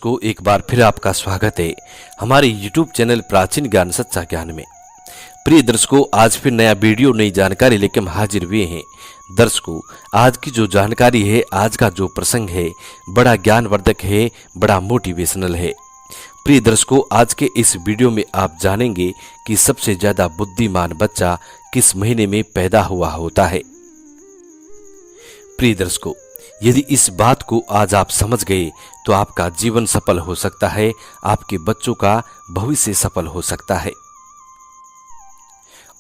दर्शकों, एक बार फिर आपका स्वागत है हमारे YouTube चैनल प्राचीन ज्ञान सच्चा ज्ञान में। प्रिय दर्शकों, आज फिर नया वीडियो नई जानकारी लेकर हम हाजिर हुए हैं। दर्शकों, आज की जो जानकारी है, आज का जो प्रसंग है, बड़ा ज्ञानवर्धक है, बड़ा मोटिवेशनल है। प्रिय दर्शकों, आज के इस वीडियो में आप जानेंगे कि सबसे ज्यादा बुद्धिमान बच्चा किस महीने में पैदा हुआ होता है। प्रिय दर्शकों, यदि इस बात को आज आप समझ गए तो आपका जीवन सफल हो सकता है, आपके बच्चों का भविष्य सफल हो सकता है।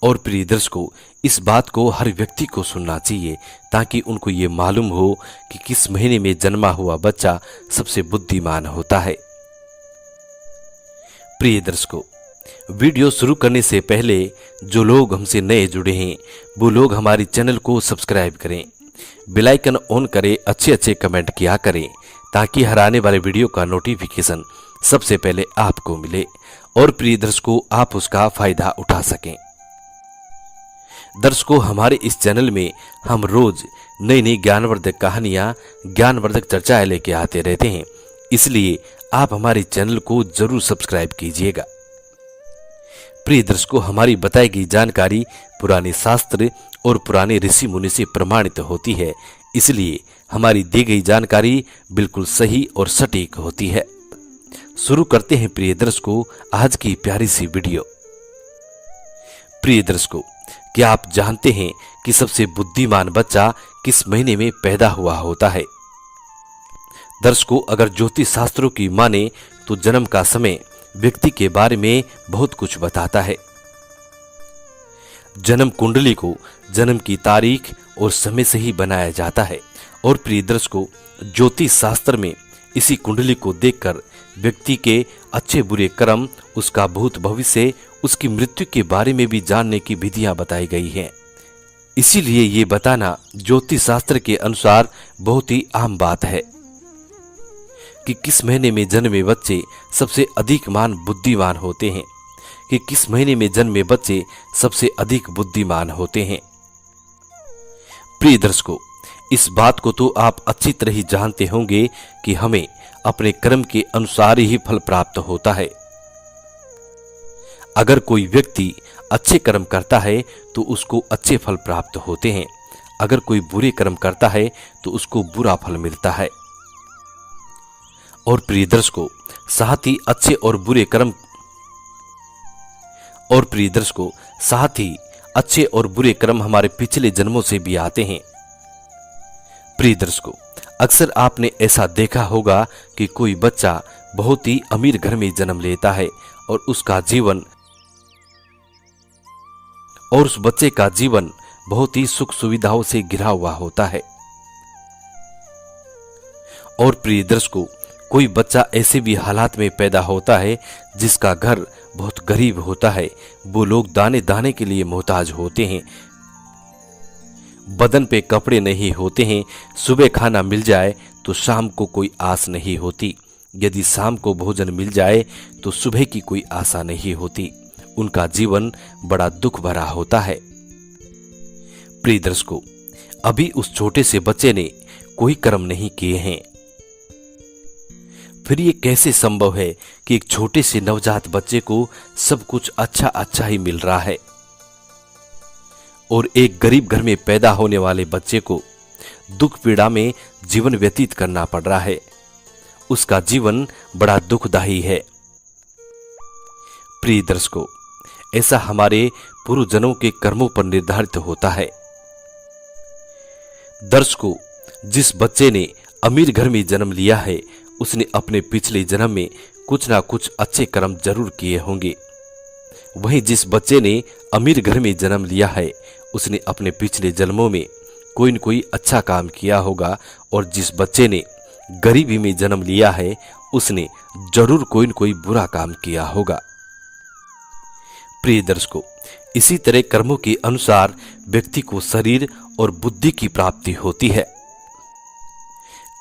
और प्रिय दर्शकों, इस बात को हर व्यक्ति को सुनना चाहिए ताकि उनको ये मालूम हो कि किस महीने में जन्मा हुआ बच्चा सबसे बुद्धिमान होता है। प्रिय दर्शकों, वीडियो शुरू करने से पहले जो लोग हमसे नए जुड़े हैं वो लोग हमारे चैनल को सब्सक्राइब करें, बेल आइकन ऑन करें, अच्छे कमेंट किया करें ताकि हर आने वाले वीडियो का नोटिफिकेशन सबसे पहले आपको मिले और प्रिय दर्शकों आप उसका फायदा उठा सकें। दर्शकों, हमारे इस चैनल में हम रोज नई नई ज्ञानवर्धक कहानियां, ज्ञानवर्धक चर्चाएं लेके आते रहते हैं, इसलिए आप हमारे चैनल को जरूर सब्सक्राइब कीजिएगा। प्रिय दर्शकों, हमारी बताई गई जानकारी पुराने शास्त्र और पुराने ऋषि मुनि से प्रमाणित होती है, इसलिए हमारी दी गई जानकारी बिल्कुल सही और सटीक होती है। शुरू करते हैं प्रिय दर्शकों आज की प्यारी सी वीडियो। प्रिय दर्शकों, क्या आप जानते हैं कि सबसे बुद्धिमान बच्चा किस महीने में पैदा हुआ होता है? दर्शकों, अगर ज्योतिष शास्त्रों की माने तो जन्म का समय व्यक्ति के बारे में बहुत कुछ बताता है। जन्म कुंडली को जन्म की तारीख और समय से ही बनाया जाता है और प्रिय दर्शकों, ज्योतिष शास्त्र में इसी कुंडली को देखकर व्यक्ति के अच्छे बुरे कर्म, उसका भूत भविष्य, उसकी मृत्यु के बारे में भी जानने की विधियां बताई गई हैं। इसीलिए ये बताना ज्योतिष शास्त्र के अनुसार बहुत ही आम बात है कि किस महीने में जन्मे बच्चे सबसे अधिक बुद्धिमान होते हैं, कि किस महीने में जन्मे बच्चे सबसे अधिक बुद्धिमान होते हैं। प्रिय दर्शकों, इस बात को तो आप अच्छी तरह ही जानते होंगे कि हमें अपने कर्म के अनुसार ही फल प्राप्त होता है। अगर कोई व्यक्ति अच्छे कर्म करता है तो उसको अच्छे फल प्राप्त होते हैं, अगर कोई बुरे कर्म करता है तो उसको बुरा फल मिलता है। और प्रिय दर्शकों, साथ ही अच्छे और बुरे कर्म हमारे पिछले जन्मों से भी आते हैं। प्रिय दर्शकों, अक्सर आपने ऐसा देखा होगा कि कोई बच्चा बहुत ही अमीर घर में जन्म लेता है और उस बच्चे का जीवन बहुत ही सुख सुविधाओं से घिरा हुआ होता है। और प्रिय दर्शकों, कोई बच्चा ऐसे भी हालात में पैदा होता है जिसका घर बहुत गरीब होता है, वो लोग दाने दाने के लिए मोहताज होते हैं, बदन पे कपड़े नहीं होते हैं, सुबह खाना मिल जाए तो शाम को कोई आस नहीं होती, यदि शाम को भोजन मिल जाए तो सुबह की कोई आशा नहीं होती। उनका जीवन बड़ा दुख भरा होता है। प्रिय दर्शकों, अभी उस छोटे से बच्चे ने कोई कर्म नहीं किए हैं, फिर ये कैसे संभव है कि एक छोटे से नवजात बच्चे को सब कुछ अच्छा ही मिल रहा है और एक गरीब घर में पैदा होने वाले बच्चे को दुख पीड़ा में जीवन व्यतीत करना पड़ रहा है? उसका जीवन बड़ा दुखदायी है। प्रिय दर्शकों, ऐसा हमारे पूर्वजन्मों के कर्मों पर निर्धारित होता है। दर्शकों, जिस बच्चे ने अमीर घर में जन्म लिया है उसने अपने पिछले जन्म में कुछ ना कुछ अच्छे कर्म जरूर किए होंगे। वहीं जिस बच्चे ने अमीर घर में जन्म लिया है उसने अपने पिछले जन्मों में कोई न कोई अच्छा काम किया होगा और जिस बच्चे ने गरीबी में जन्म लिया है उसने जरूर कोई न कोई बुरा काम किया होगा। प्रिय दर्शकों, इसी तरह कर्मों के अनुसार व्यक्ति को शरीर और बुद्धि की प्राप्ति होती है।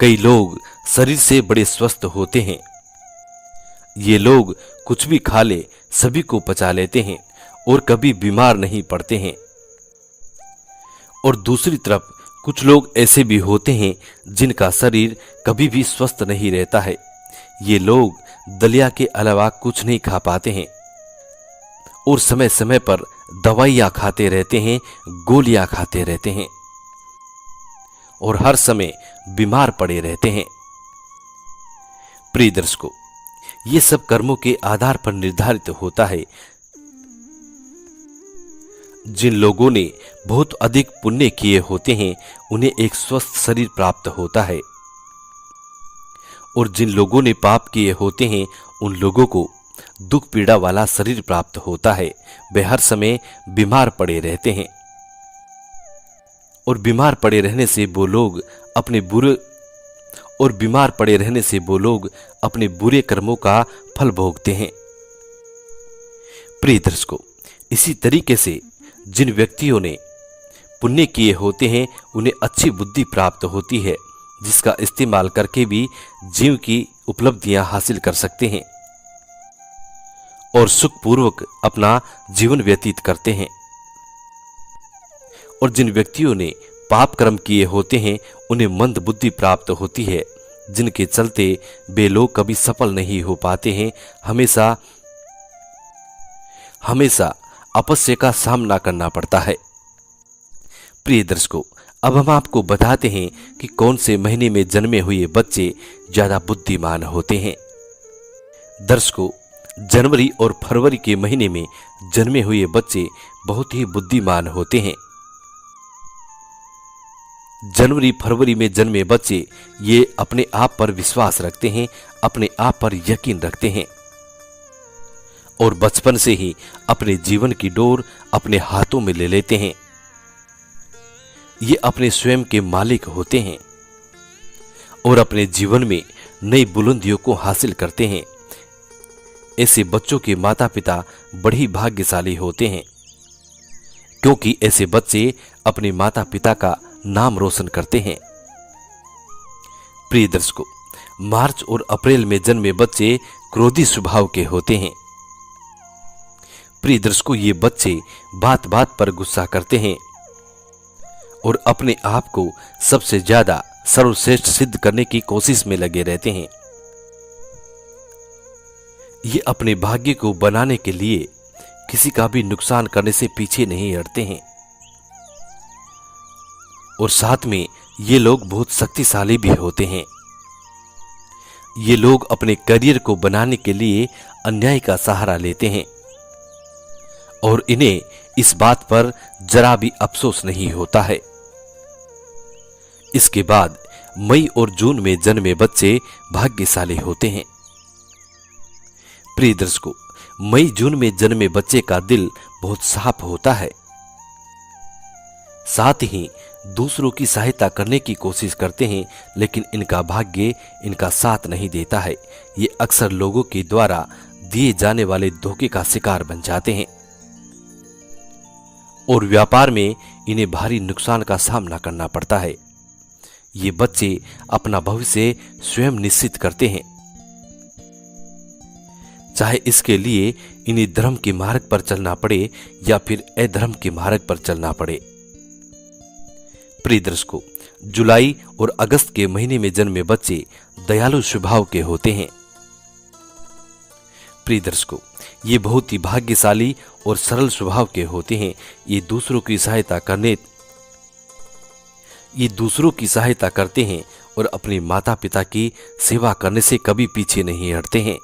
कई लोग शरीर से बड़े स्वस्थ होते हैं, ये लोग कुछ भी खा ले सभी को पचा लेते हैं और कभी बीमार नहीं पड़ते हैं। और दूसरी तरफ कुछ लोग ऐसे भी होते हैं जिनका शरीर कभी भी स्वस्थ नहीं रहता है, ये लोग दलिया के अलावा कुछ नहीं खा पाते हैं और समय समय पर दवाइयां खाते रहते हैं, गोलियां खाते रहते हैं और हर समय बीमार पड़े रहते हैं। प्रिय दर्शकों, ये सब कर्मों के आधार पर निर्धारित होता है। जिन लोगों ने बहुत अधिक पुण्य किए होते हैं उन्हें एक स्वस्थ शरीर प्राप्त होता है और जिन लोगों ने पाप किए होते हैं उन लोगों को दुख पीड़ा वाला शरीर प्राप्त होता है। वे हर समय बीमार पड़े रहते हैं और बीमार पड़े रहने से वो लोग अपने बुरे कर्मों का फल भोगते हैं। प्रिय दर्शकों, इसी तरीके से जिन व्यक्तियों ने पुण्य किए होते हैं उन्हें अच्छी बुद्धि प्राप्त होती है, जिसका इस्तेमाल करके भी जीव की उपलब्धियां हासिल कर सकते हैं और सुखपूर्वक अपना जीवन व्यतीत करते हैं। और जिन व्यक्तियों ने पाप कर्म किए होते हैं उन्हें मंद बुद्धि प्राप्त होती है, जिनके चलते वे लोग कभी सफल नहीं हो पाते हैं, हमेशा अपस्य का सामना करना पड़ता है। प्रिय दर्शकों, अब हम आपको बताते हैं कि कौन से महीने में जन्मे हुए बच्चे ज्यादा बुद्धिमान होते हैं। दर्शकों, जनवरी और फरवरी के महीने में जन्मे हुए बच्चे बहुत ही बुद्धिमान होते हैं। जनवरी फरवरी में जन्मे बच्चे ये अपने आप पर विश्वास रखते हैं, अपने आप पर यकीन रखते हैं और बचपन से ही अपने जीवन की डोर अपने हाथों में ले लेते हैं। ये अपने स्वयं के मालिक होते हैं और अपने जीवन में नई बुलंदियों को हासिल करते हैं। ऐसे बच्चों के माता पिता बड़े ही भाग्यशाली होते हैं, क्योंकि ऐसे बच्चे अपने माता पिता का नाम रोशन करते हैं। प्रिय दर्शकों, मार्च और अप्रैल में जन्मे बच्चे क्रोधी स्वभाव के होते हैं। प्रिय दर्शकों, ये बच्चे बात बात पर गुस्सा करते हैं और अपने आप को सबसे ज्यादा सर्वश्रेष्ठ सिद्ध करने की कोशिश में लगे रहते हैं। ये अपने भाग्य को बनाने के लिए किसी का भी नुकसान करने से पीछे नहीं हटते हैं और साथ में ये लोग बहुत शक्तिशाली भी होते हैं। ये लोग अपने करियर को बनाने के लिए अन्याय का सहारा लेते हैं और इन्हें इस बात पर जरा भी अफसोस नहीं होता है। इसके बाद मई और जून में जन्मे बच्चे भाग्यशाली होते हैं। प्रिय दर्शकों, मई जून में जन्मे बच्चे का दिल बहुत साफ होता है, साथ ही दूसरों की सहायता करने की कोशिश करते हैं, लेकिन इनका भाग्य इनका साथ नहीं देता है। ये अक्सर लोगों के द्वारा दिए जाने वाले धोखे का शिकार बन जाते हैं और व्यापार में इन्हें भारी नुकसान का सामना करना पड़ता है। ये बच्चे अपना भविष्य स्वयं निश्चित करते हैं, चाहे इसके लिए इन्हें धर्म के मार्ग पर चलना पड़े या फिर अधर्म के मार्ग पर चलना पड़े। प्रिय दर्शकों, जुलाई और अगस्त के महीने में जन्मे बच्चे दयालु स्वभाव के होते हैं। प्रिय दर्शकों, ये बहुत ही भाग्यशाली और सरल स्वभाव के होते हैं। ये दूसरों की सहायता करते हैं और अपने माता पिता की सेवा करने से कभी पीछे नहीं हटते हैं।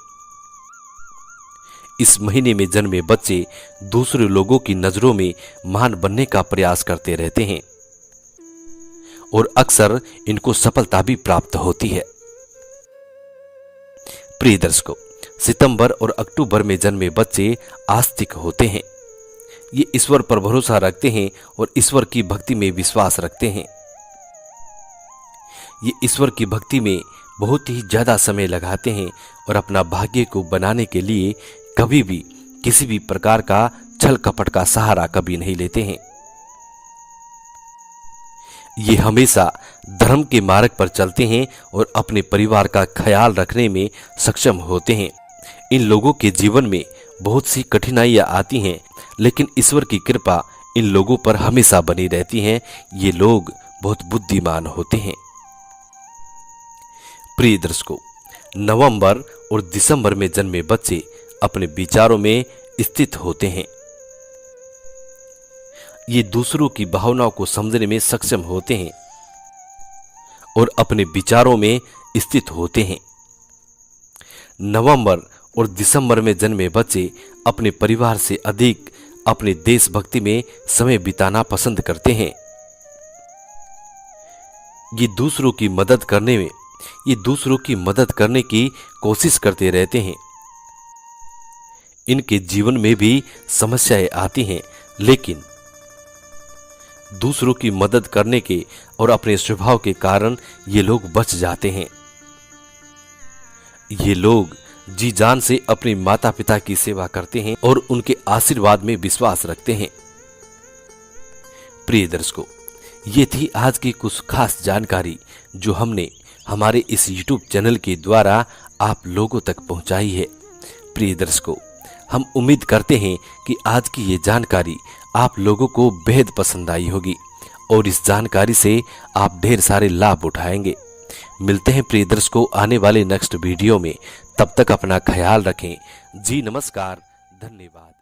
इस महीने में जन्मे बच्चे दूसरे लोगों की नजरों में महान बनने का प्रयास करते रहते हैं और अक्सर इनको सफलता भी प्राप्त होती है। प्रिय दर्शकों, सितंबर और अक्टूबर में जन्मे बच्चे आस्तिक होते हैं। ये ईश्वर पर भरोसा रखते हैं और ईश्वर की भक्ति में विश्वास रखते हैं। ये ईश्वर की भक्ति में बहुत ही ज्यादा समय लगाते हैं और अपना भाग्य को बनाने के लिए कभी भी किसी भी प्रकार का छल कपट का सहारा कभी नहीं लेते हैं। ये हमेशा धर्म के मार्ग पर चलते हैं और अपने परिवार का ख्याल रखने में सक्षम होते हैं। इन लोगों के जीवन में बहुत सी कठिनाइयां आती हैं, लेकिन ईश्वर की कृपा इन लोगों पर हमेशा बनी रहती है। ये लोग बहुत बुद्धिमान होते हैं। प्रिय दर्शकों, नवंबर और दिसंबर में जन्मे बच्चे अपने विचारों में स्थित होते हैं। ये दूसरों की भावनाओं को समझने में सक्षम होते हैं और अपने विचारों में स्थित होते हैं। नवंबर और दिसंबर में जन्मे बच्चे अपने परिवार से अधिक अपने देशभक्ति में समय बिताना पसंद करते हैं। ये दूसरों की मदद करने की कोशिश करते रहते हैं। इनके जीवन में भी समस्याएं आती हैं, लेकिन दूसरों की मदद करने के और अपने स्वभाव के कारण ये लोग बच जाते हैं। ये लोग जी जान से अपने माता पिता की सेवा करते हैं और उनके आशीर्वाद में विश्वास रखते हैं। प्रिय दर्शकों, ये थी आज की कुछ खास जानकारी जो हमने हमारे इस YouTube चैनल के द्वारा आप लोगों तक पहुंचाई है। प्रिय दर्शकों, हम उम्मीद करते हैं कि आज की ये जानकारी आप लोगों को बेहद पसंद आई होगी और इस जानकारी से आप ढेर सारे लाभ उठाएंगे। मिलते हैं प्रिय दर्शकों आने वाले नेक्स्ट वीडियो में। तब तक अपना ख्याल रखें। जी नमस्कार, धन्यवाद।